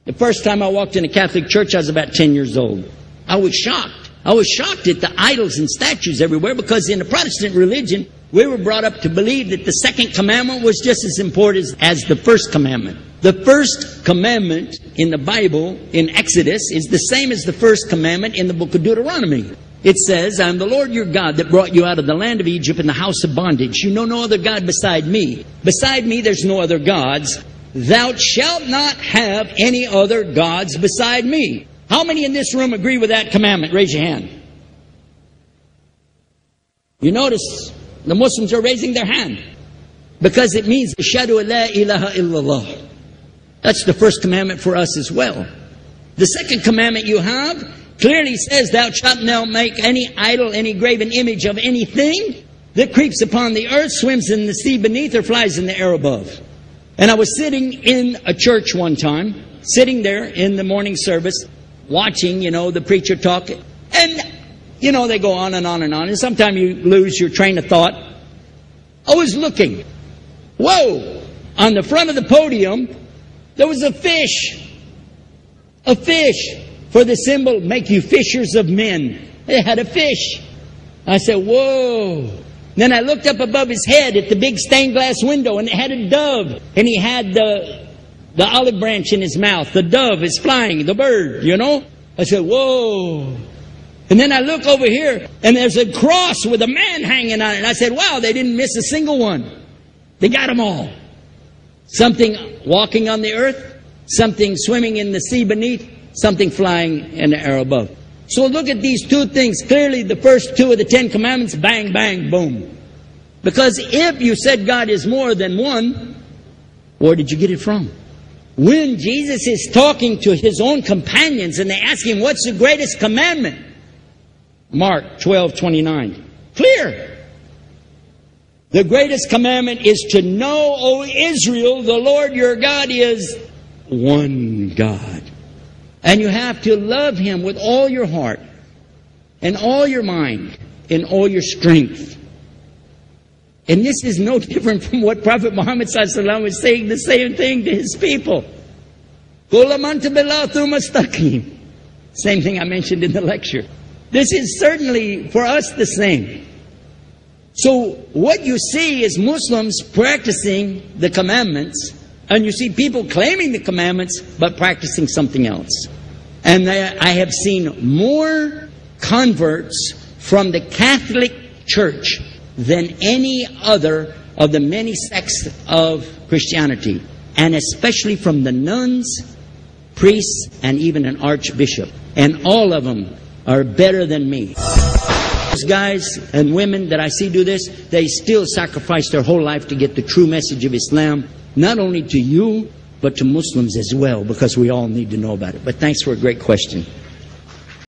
The first time I walked in a Catholic church, I was about 10 years old. I was shocked. I was shocked at the idols and statues everywhere, because in the Protestant religion, we were brought up to believe that the second commandment was just as important as the first commandment. The first commandment in the Bible, in Exodus, is the same as the first commandment in the book of Deuteronomy. It says, I am the Lord your God that brought you out of the land of Egypt in the house of bondage. You know no other God beside me. Beside me there's no other gods. Thou shalt not have any other gods beside me. How many in this room agree with that commandment? Raise your hand. You notice the Muslims are raising their hand, because it means Ashhadu la ilaha illallah. That's the first commandment for us as well. The second commandment you have clearly says, thou shalt not make any idol, any graven image of anything that creeps upon the earth, swims in the sea beneath, or flies in the air above. And I was sitting in a church one time, sitting there in the morning service, watching, the preacher talk. And, they go on and on and on. And sometimes you lose your train of thought. I was looking. Whoa! On the front of the podium, there was a fish. A fish. For the symbol, make you fishers of men. They had a fish. I said, whoa. Then I looked up above his head at the big stained glass window, and it had a dove. And he had the olive branch in his mouth. The dove is flying, the bird, I said, whoa. And then I look over here, and there's a cross with a man hanging on it. And I said, wow, they didn't miss a single one. They got them all. Something walking on the earth, something swimming in the sea beneath, something flying in the air above. So look at these two things. Clearly the first two of the 10 commandments, bang, bang, boom. Because if you said God is more than one, where did you get it from? When Jesus is talking to his own companions and they ask him, what's the greatest commandment? Mark 12:29. Clear. The greatest commandment is to know, O Israel, the Lord your God is one God. And you have to love him with all your heart, and all your mind, and all your strength. And this is no different from what Prophet Muhammad ﷺ was saying, the same thing to his people. Same thing I mentioned in the lecture. This is certainly for us the same. So what you see is Muslims practicing the commandments, and you see people claiming the commandments but practicing something else. And I have seen more converts from the Catholic Church than any other of the many sects of Christianity, and especially from the nuns, priests, and even an archbishop. And all of them are better than me. Those guys and women that I see do this, they still sacrifice their whole life to get the true message of Islam, not only to you, but to Muslims as well, because we all need to know about it. But thanks for a great question.